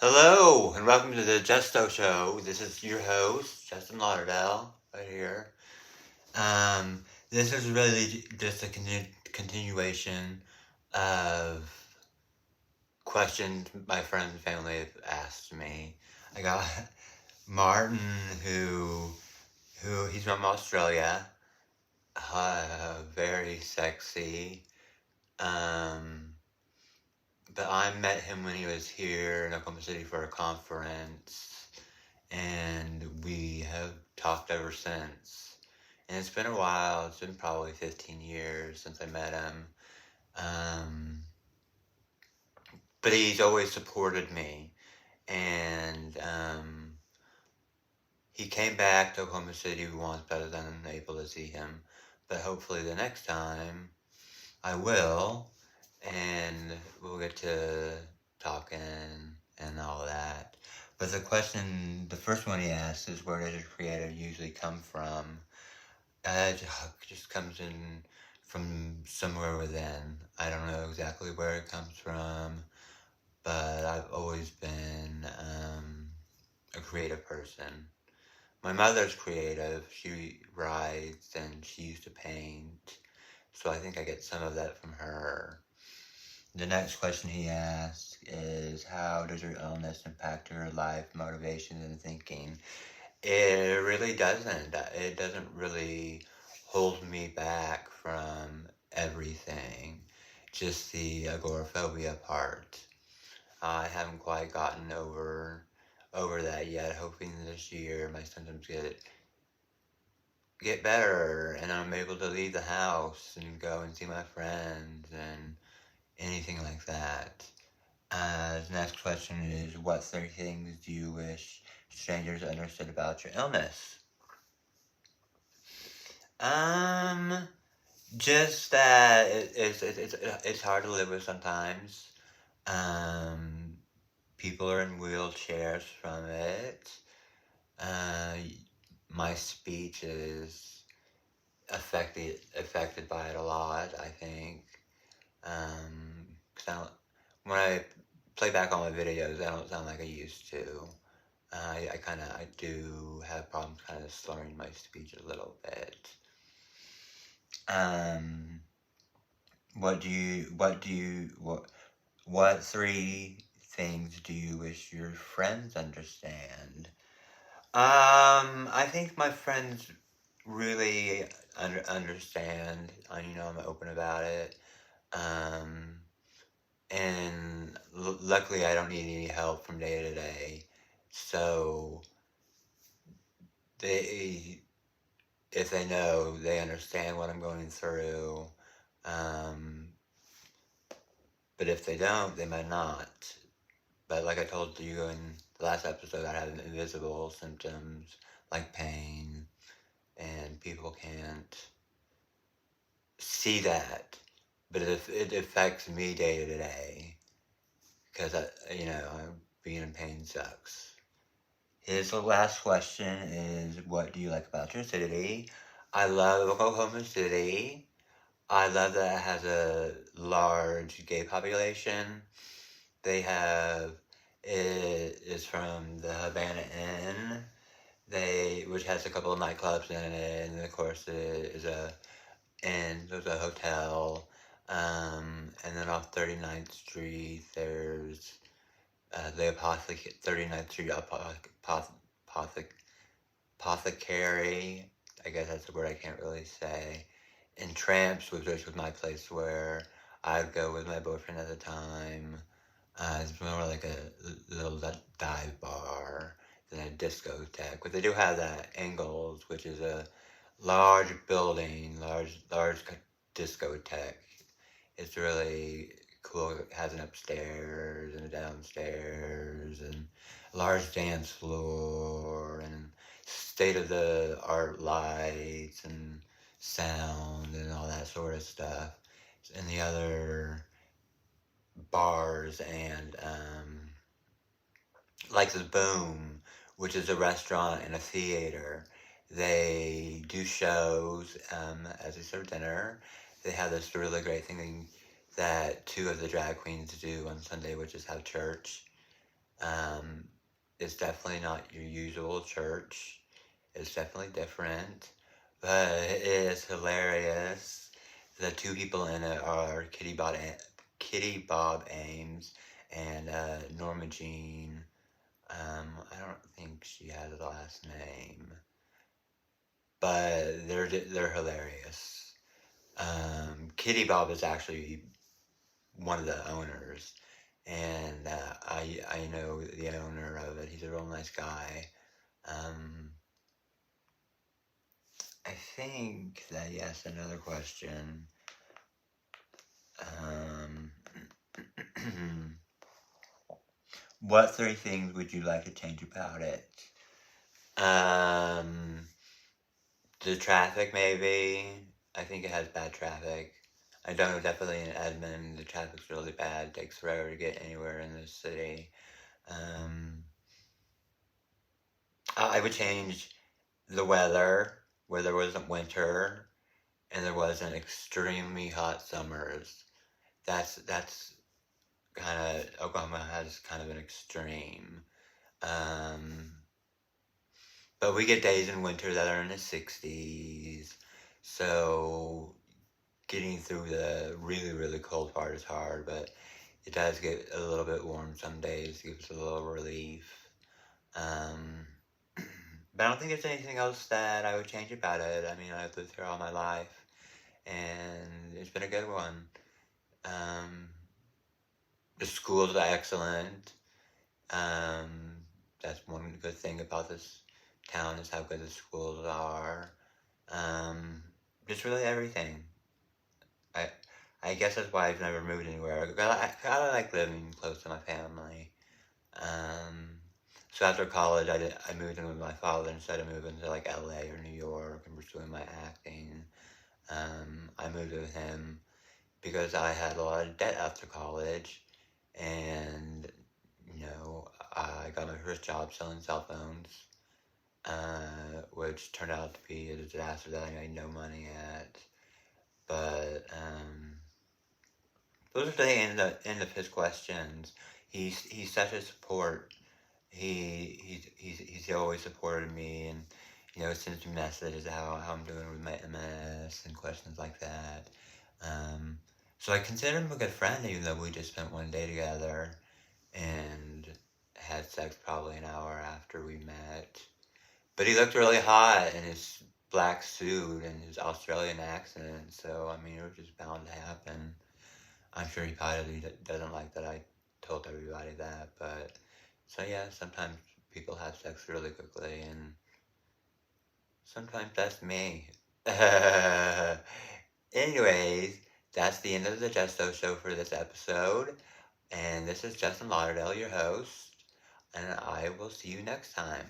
Hello, and welcome to the Justo Show. This is your host, Justin Lauderdale, right here. This is really just a continuation of questions my friends and family have asked me. I got Martin, who he's from Australia, very sexy. But I met him when he was here in Oklahoma City for a conference, and we have talked ever since. And it's been a while. It's been probably 15 years since I met him. But he's always supported me. And he came back to Oklahoma City once, but I was unable to see him. But hopefully the next time I will, and we'll get to talking and all that. But the first one he asked is, where does a creator usually come from? It just comes in from somewhere within. I don't know exactly where it comes from, but I've always been a creative person. My mother's creative. She writes and she used to paint, so I think I get some of that from her. The next question he asks is, how does your illness impact your life, motivation, and thinking? It really doesn't. It doesn't really hold me back from everything. Just the agoraphobia part. I haven't quite gotten over that yet. Hoping this year my symptoms get better and I'm able to leave the house and go and see my friends and anything like that. The next question is, what 3 things do you wish strangers understood about your illness? Just that it's hard to live with sometimes. People are in wheelchairs from it. My speech is affected by it a lot, I think. 'Cause when I play back all my videos, I don't sound like I used to. I do have problems kind of slurring my speech a little bit. What 3 things do you wish your friends understand? I think my friends really understand. I'm open about it. And luckily I don't need any help from day to day. So if they know, they understand what I'm going through. But if they don't, they might not. But like I told you in the last episode, I have invisible symptoms like pain, and people can't see that. But it affects me day to day, because being in pain sucks. His last question is, what do you like about your city? I love Oklahoma City. I love that it has a large gay population. It is from the Havana Inn, which has a couple of nightclubs in it, and of course there's a hotel. And then off 39th Street, there's the 39th Street Apothecary. I guess that's a word I can't really say. And Tramps, which was my place where I'd go with my boyfriend at the time. It's more like a little dive bar than a discotheque. But they do have that Angles, which is a large building, large discotheque. It's really cool. It has an upstairs and a downstairs and a large dance floor and state-of-the-art lights and sound and all that sort of stuff. And the other bars and like the Boom, which is a restaurant and a theater. They do shows as they serve dinner. They have this really great thing that 2 of the drag queens do on Sunday, which is have church. Um, it's definitely not your usual church. It's definitely different, but it is hilarious. The two people in it are Kitty Bob Ames and Norma Jean. I don't think she has a last name, but they're hilarious. Kitty Bob is actually one of the owners, and I know the owner of it. He's a real nice guy. Um, I think that he asked another question. Um, what three things would you like to change about it? Um, the traffic, maybe. I think it has bad traffic. I know definitely in Edmond, the traffic's really bad. It takes forever to get anywhere in the city. Um, I would change the weather, where there wasn't winter and there wasn't extremely hot summers. That's kind of Oklahoma has kind of an extreme. Um, but we get days in winter that are in the 60s, so getting through the really really cold part is hard. But it does get a little bit warm some days, gives a little relief. Um, but I don't think there's anything else that I would change about it. I mean, I've lived here all my life, and it's been a good one. Um, the schools are excellent. Um, that's one good thing about this town is how good the schools are. Um, just really everything. I I guess that's why I've never moved anywhere. I like living close to my family. Um, so after college, I moved in with my father instead of moving to like LA or New York and pursuing my acting. I moved with him because I had a lot of debt after college, and I got my first job selling cell phones, which turned out to be a disaster that I made no money at. But those are the end of his questions. He's such a support. He's always supported me, and sends me messages how I'm doing with my MS and questions like that. Um, so I consider him a good friend, even though we just spent one day together and had sex probably an hour after we met. But he looked really hot in his black suit and his Australian accent, so I mean, it was just bound to happen. I'm sure he probably doesn't like that I told everybody that, but so yeah, sometimes people have sex really quickly, and sometimes that's me. Anyways, that's the end of the Justo Show for this episode, and this is Justin Lauderdale, your host, and I will see you next time.